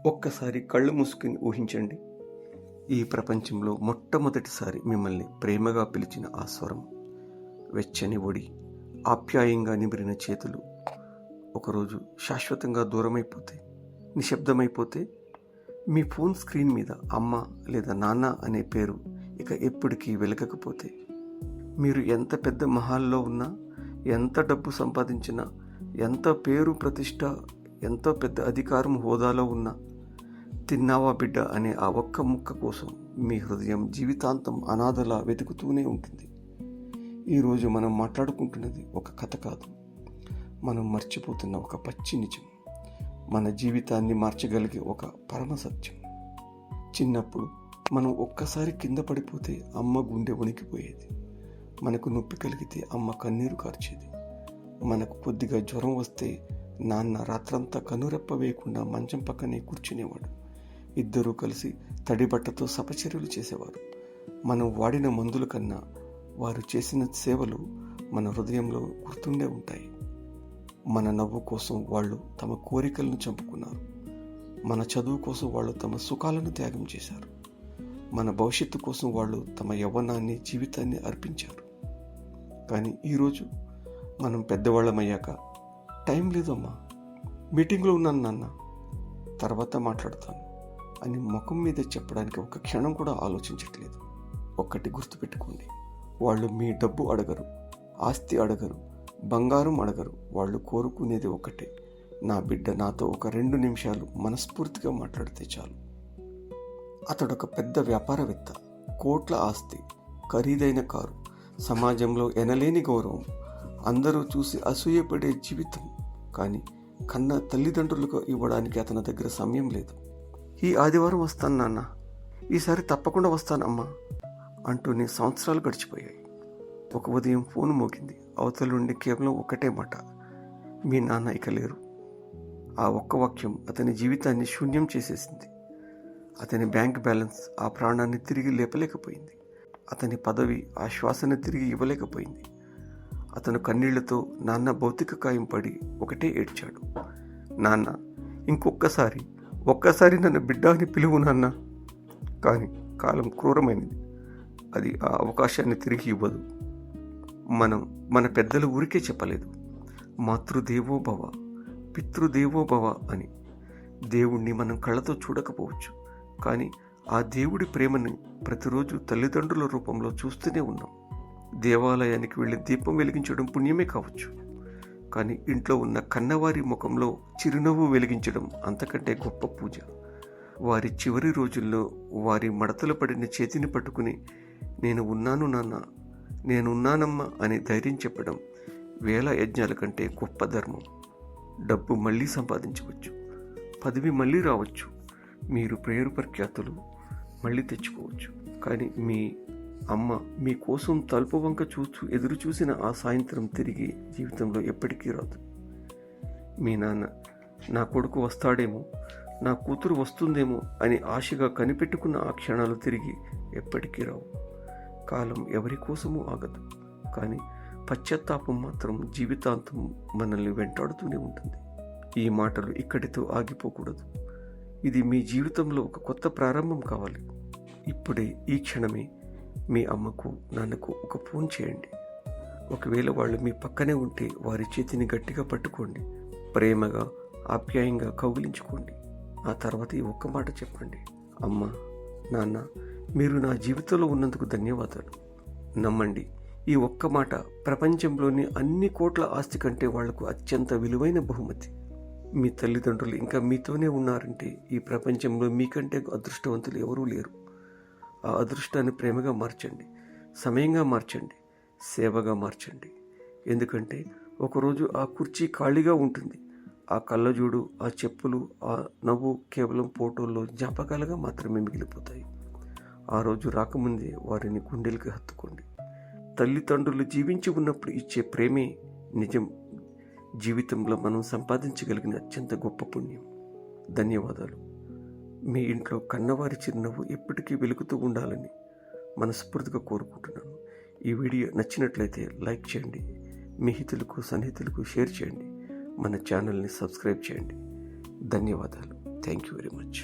ఒక్కసారి కళ్ళు మూసుకుని ఊహించండి. ఈ ప్రపంచంలో మొట్టమొదటిసారి మిమ్మల్ని ప్రేమగా పిలిచిన ఆ స్వరం, వెచ్చని ఒడి, ఆప్యాయంగా నిమిరిన చేతులు ఒకరోజు శాశ్వతంగా దూరమైపోతే, నిశ్శబ్దమైపోతే, మీ ఫోన్ స్క్రీన్ మీద అమ్మ లేదా నాన్న అనే పేరు ఇక ఎప్పటికీ వెలగకపోతే, మీరు ఎంత పెద్ద మహాల్లో ఉన్నా, ఎంత డబ్బు సంపాదించినా, ఎంత పేరు ప్రతిష్ట, ఎంతో పెద్ద అధికారం హోదాలో ఉన్నా, తిన్నావా బిడ్డ అనే ఆ ఒక్క ముక్క కోసం మీ హృదయం జీవితాంతం అనాథలా వెతుకుతూనే ఉంటుంది. ఈరోజు మనం మాట్లాడుకుంటున్నది ఒక కథ కాదు, మనం మర్చిపోతున్న ఒక పచ్చి నిజం, మన జీవితాన్ని మార్చగలిగే ఒక పరమ సత్యం. చిన్నప్పుడు మనం ఒక్కసారి కింద పడిపోతే అమ్మ గుండె వణికిపోయేది, మనకు నొప్పి కలిగితే అమ్మ కన్నీరు కార్చేది, మనకు కొద్దిగా జ్వరం వస్తే నాన్న రాత్రంతా కనురెప్ప వేయకుండా మంచం పక్కనే కూర్చునేవాడు. ఇద్దరూ కలిసి తడి బట్టతో సపచర్యలు చేసేవారు. మనం వాడిన మందుల కన్నా వారు చేసిన సేవలు మన హృదయంలో గుర్తుండే ఉంటాయి. మన నవ్వు కోసం వాళ్ళు తమ కోరికలను చంపుకున్నారు, మన చదువు కోసం వాళ్ళు తమ సుఖాలను త్యాగం చేశారు, మన భవిష్యత్తు కోసం వాళ్ళు తమ యవ్వనాన్ని, జీవితాన్ని అర్పించారు. కానీ ఈరోజు మనం పెద్దవాళ్ళమయ్యాక, టైం లేదమ్మా, మీటింగ్లో ఉన్నాను నాన్న, తర్వాత మాట్లాడతాను అని ముఖం మీద చెప్పడానికి ఒక క్షణం కూడా ఆలోచించట్లేదు. ఒక్కటి గుర్తుపెట్టుకోండి, వాళ్ళు మీ డబ్బు అడగరు, ఆస్తి అడగరు, బంగారం అడగరు. వాళ్ళు కోరుకునేది ఒకటే, నా బిడ్డ నాతో ఒక 2 నిమిషాలు మనస్ఫూర్తిగా మాట్లాడితే చాలు. అతడొక పెద్ద వ్యాపారవేత్త, కోట్ల ఆస్తి, ఖరీదైన కారు, సమాజంలో ఎనలేని గౌరవం, అందరూ చూసి అసూయపడే జీవితం. కానీ కన్న తల్లిదండ్రులకు ఇవ్వడానికి అతని దగ్గర సమయం లేదు. ఈ ఆదివారం వస్తాను నాన్న, ఈసారి తప్పకుండా వస్తానమ్మా అంటూనే సంవత్సరాలు గడిచిపోయాయి. ఒక ఉదయం ఫోన్ మోగింది. అవతల నుండి కేవలం ఒక్కటే మాట, మీ నాన్న ఇక లేరు. ఆ ఒక్క వాక్యం అతని జీవితాన్ని శూన్యం చేసేసింది. అతని బ్యాంక్ బ్యాలెన్స్ ఆ ప్రాణాన్ని తిరిగి లేపలేకపోయింది. అతని పదవి ఆ శ్వాసను తిరిగి ఇవ్వలేకపోయింది. అతను కన్నీళ్లతో నాన్న భౌతిక కాయం పడి ఒకటే ఏడ్చాడు, నాన్న ఒక్కసారి నన్ను బిడ్డ అని పిలువు నాన్న. కానీ కాలం క్రూరమైనది, అది ఆ అవకాశాన్ని తిరిగి ఇవ్వదు. మన పెద్దలు ఊరికే చెప్పలేదు, మాతృదేవో భవ, పితృదేవో భవ అని. దేవుణ్ణి మనం కళ్ళతో చూడకపోవచ్చు, కానీ ఆ దేవుడి ప్రేమని ప్రతిరోజు తల్లిదండ్రుల రూపంలో చూస్తూనే ఉన్నాం. దేవాలయానికి వెళ్ళి దీపం వెలిగించడం పుణ్యమే కావచ్చు, కానీ ఇంట్లో ఉన్న కన్నవారి ముఖంలో చిరునవ్వు వెలిగించడం అంతకంటే గొప్ప పూజ. వారి చివరి రోజుల్లో వారి మడతలు పడిన చేతిని పట్టుకుని, నేను ఉన్నాను నాన్న, నేనున్నానమ్మా అని ధైర్యం చెప్పడం వేల యజ్ఞాల కంటే గొప్ప ధర్మం. డబ్బు మళ్ళీ సంపాదించవచ్చు, పదవి మళ్ళీ రావచ్చు, మీరు పేరు ప్రఖ్యాతులు మళ్ళీ తెచ్చుకోవచ్చు, కానీ మీ అమ్మ మీ కోసం తలుపు వంక చూస్తూ ఎదురు చూసిన ఆ సాయంత్రం తిరిగి జీవితంలో ఎప్పటికీ రాదు. మీ నాన్న నా కొడుకు వస్తాడేమో, నా కూతురు వస్తుందేమో అని ఆశగా కనిపెట్టుకున్న ఆ క్షణాలు తిరిగి ఎప్పటికీ రావు. కాలం ఎవరి కోసమూ ఆగదు, కానీ పశ్చాత్తాపం మాత్రం జీవితాంతం మనల్ని వెంటాడుతూనే ఉంటుంది. ఈ మాటలు ఇక్కడితో ఆగిపోకూడదు. ఇది మీ జీవితంలో ఒక కొత్త ప్రారంభం కావాలి. ఇప్పుడే, ఈ క్షణమే మీ అమ్మకు, నాన్నకు ఒక ఫోన్ చేయండి. ఒకవేళ వాళ్ళు మీ పక్కనే ఉంటే వారి చేతిని గట్టిగా పట్టుకోండి, ప్రేమగా, ఆప్యాయంగా కౌగిలించుకోండి. ఆ తర్వాత ఈ ఒక్క మాట చెప్పండి, అమ్మ, నాన్న, మీరు నా జీవితంలో ఉన్నందుకు ధన్యవాదాలు. నమ్మండి, ఈ ఒక్క మాట ప్రపంచంలోని అన్ని కోట్ల ఆస్తి కంటే వాళ్లకు అత్యంత విలువైన బహుమతి. మీ తల్లిదండ్రులు ఇంకా మీతోనే ఉన్నారంటే ఈ ప్రపంచంలో మీకంటే అదృష్టవంతులు ఎవరూ లేరు. ఆ అదృష్టాన్ని ప్రేమగా మార్చండి, సమయంగా మార్చండి, సేవగా మార్చండి. ఎందుకంటే ఒకరోజు ఆ కుర్చీ ఖాళీగా ఉంటుంది. ఆ కళ్ళజోడు, ఆ చెప్పులు, ఆ నవ్వు కేవలం ఫోటోల్లో జ్ఞాపకాలుగా మాత్రమే మిగిలిపోతాయి. ఆ రోజు రాకముందే వారిని గుండెలకి హత్తుకోండి. తల్లిదండ్రులు జీవించి ఉన్నప్పుడు ఇచ్చే ప్రేమే నిజం జీవితంలో మనం సంపాదించగలిగిన అత్యంత గొప్ప పుణ్యం. ధన్యవాదాలు. మీ ఇంట్లో కన్నవారి చిరునవ్వు ఎప్పటికీ వెలుగుతూ ఉండాలని మనస్ఫూర్తిగా కోరుకుంటున్నాను. ఈ వీడియో నచ్చినట్లయితే లైక్ చేయండి, మీ హితులకు, సన్నిహితులకు షేర్ చేయండి, మన ఛానల్ని సబ్స్క్రైబ్ చేయండి. ధన్యవాదాలు. Thank you very much.